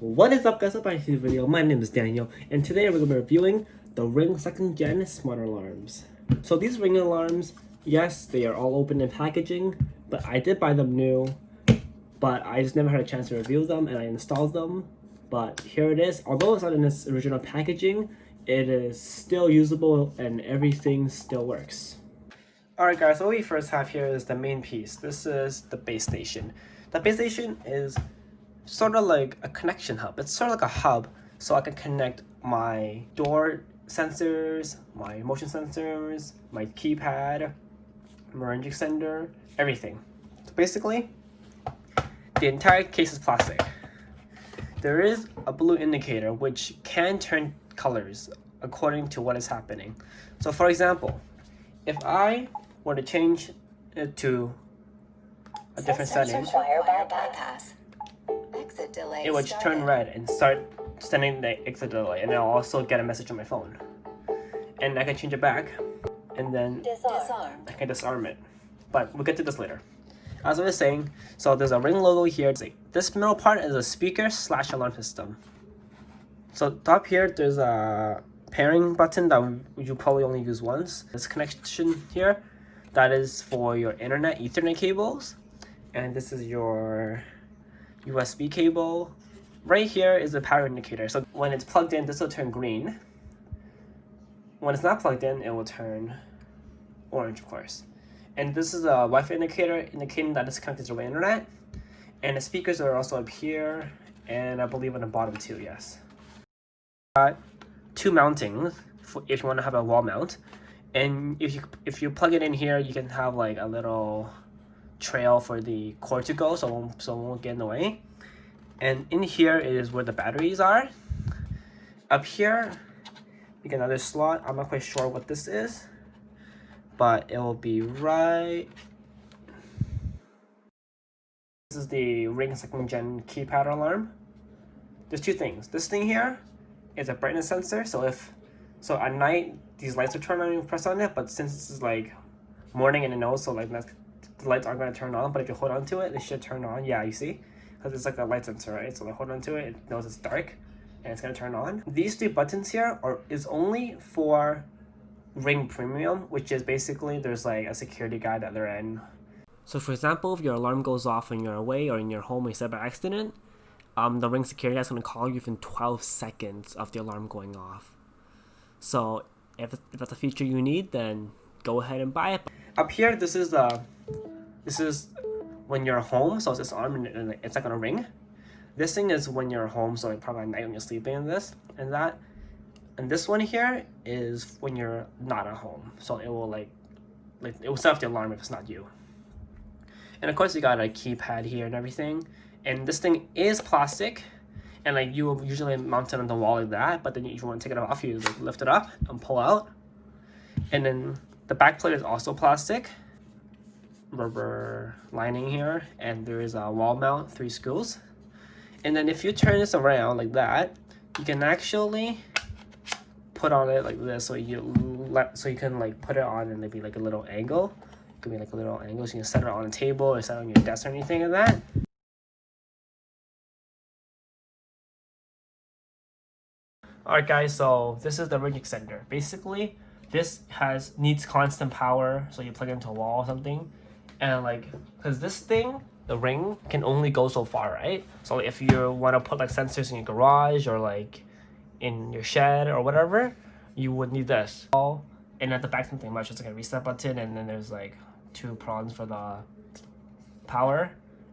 What is up guys, welcome back to the video. My name is Daniel and today we're going to be reviewing the Ring 2nd Gen smart alarms. So these Ring alarms, yes, they are all open in packaging, but I did buy them new, but I just never had a chance to review them and I installed them. But here it is. Although it's not in its original packaging, it is still usable and everything still works. Alright guys, so what we first have here is the main piece. This is the base station. The base station is sort of like a connection hub. It's sort of like a hub so I can connect my door sensors, my motion sensors, my keypad, my range extender, everything. So basically, the entire case is plastic. There is a blue indicator which can turn colors according to what is happening. So for example, if I were to change it to a different setting, it would turn red and start sending the exit delay, and I'll also get a message on my phone. And I can change it back, and then I can disarm it. But we'll get to this later. As I was saying, so there's a Ring logo here. This middle part is a speaker / alarm system. So top here, there's a pairing button that you probably only use once. This connection here, that is for your internet Ethernet cables, and this is your USB cable. Right here is the power indicator. So when it's plugged in, this will turn green. When it's not plugged in, it will turn orange, of course. And this is a Wi-Fi indicator indicating that it's connected to the internet. And the speakers are also up here, and I believe on the bottom too, yes. Got two mountings for if you want to have a wall mount. And if you plug it in here, you can have like a little trail for the cord to go, so it won't get in the way. And in here is where the batteries are. Up here, you get another slot. I'm not quite sure what this is, but it will be right. This is the Ring 2nd Gen keypad alarm. There's two things. This thing here is a brightness sensor, so at night these lights will turn on when you press on it, but since this is like morning and it knows, so like the lights aren't going to turn on, but if you hold on to it, they should turn on. Yeah, you see? Because it's like a light sensor, right? So I hold on to it, it knows it's dark, and it's going to turn on. These three buttons here is only for Ring Premium, which is basically there's like a security guide at their end. So for example, if your alarm goes off when you're away or in your home or you set by accident, the Ring security guide is going to call you within 12 seconds of the alarm going off. So if that's a feature you need, then go ahead and buy it. Up here, this is when you're home, so it's this arm and it's like on a ring. This thing is when you're home, so like probably at night when you're sleeping in this and that. And this one here is when you're not at home, so it will like it will set off the alarm if it's not you. And of course you got a keypad here and everything. And this thing is plastic, and like you will usually mount it on the wall like that, but then if you want to take it off, you like lift it up and pull out. And then the back plate is also plastic, rubber lining here, and there is a wall mount, 3 screws. And then if you turn this around like that, you can actually put on it like this, so you can like put it on and maybe like a little angle. It could be like a little angle, so you can set it on a table or set it on your desk or anything like that. Alright guys, so this is the range extender. Basically, this needs constant power, so you plug it into a wall or something. And like, because this thing, the Ring, can only go so far, right? So if you want to put like sensors in your garage or like in your shed or whatever, you would need this. And at the back, something much, just like a reset button, and then there's like 2 prongs for the power.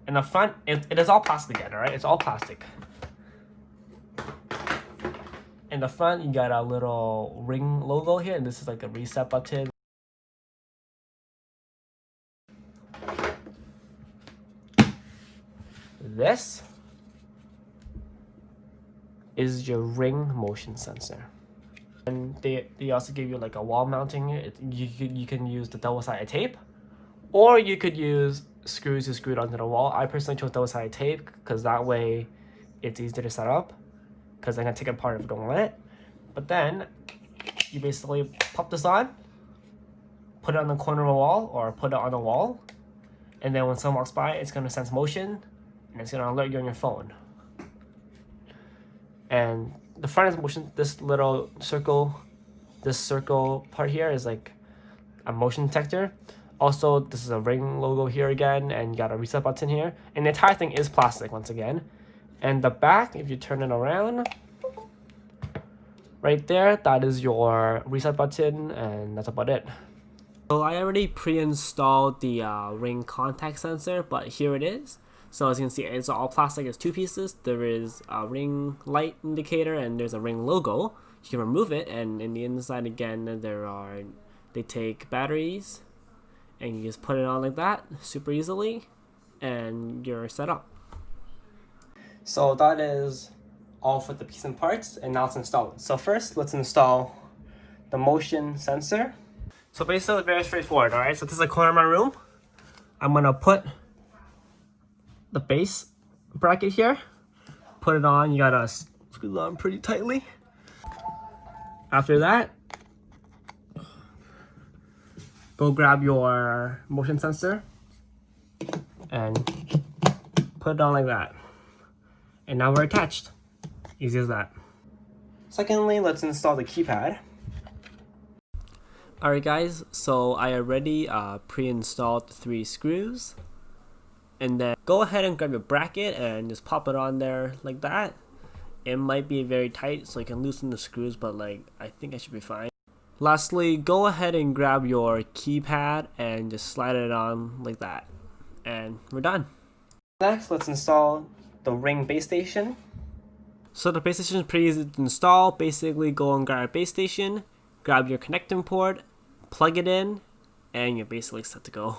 In the front, it is all plastic again, alright? It's all plastic. In the front, you got a little Ring logo here, and this is like a reset button. This is your Ring motion sensor. And they also give you like a wall mounting. You can use the double-sided tape, or you could use screws to screw it onto the wall. I personally chose double-sided tape because that way it's easier to set up, because I'm gonna take it apart if I don't want it. But then you basically pop this on, put it on the corner of a wall or put it on a wall, and then when someone walks by, it's gonna sense motion and it's gonna alert you on your phone. And the front is motion. This little circle, this circle part here is like a motion detector. Also, this is a Ring logo here again, and you got a reset button here. And the entire thing is plastic once again. And the back, if you turn it around, right there, that is your reset button, and that's about it. So I already pre-installed the Ring contact sensor, but here it is. So as you can see, it's all plastic. It's two pieces. There is a Ring light indicator and there's a Ring logo. You can remove it, and in the inside again, they take batteries, and you just put it on like that, super easily, and you're set up. So that is all for the piece and parts, and now let's install it. So first, let's install the motion sensor. So basically, it's very straightforward, all right? So this is a corner of my room. I'm gonna put the base bracket here, put it on. You gotta screw it on pretty tightly. After that, go grab your motion sensor and put it on like that. And now we're attached. Easy as that. Secondly, let's install the keypad. Alright guys, so I already pre-installed the 3 screws. And then go ahead and grab your bracket and just pop it on there like that. It might be very tight, so you can loosen the screws, but like I think I should be fine. Lastly, go ahead and grab your keypad and just slide it on like that. And we're done. Next, let's install the Ring base station. So the base station is pretty easy to install. Basically, go and grab a base station, grab your connecting port, plug it in, and you're basically set to go.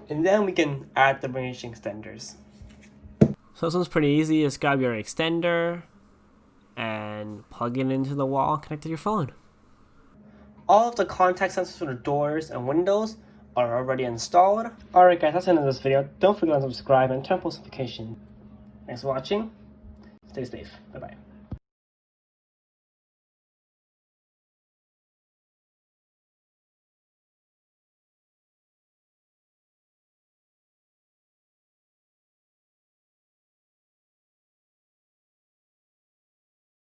And then we can add the range extenders. So this one's pretty easy. Just grab your extender and plug it into the wall and connect to your phone. All of the contact sensors for the doors and windows are already installed. Alright guys, that's the end of this video. Don't forget to subscribe and turn on post notifications. Thanks for watching. Stay safe. Bye bye.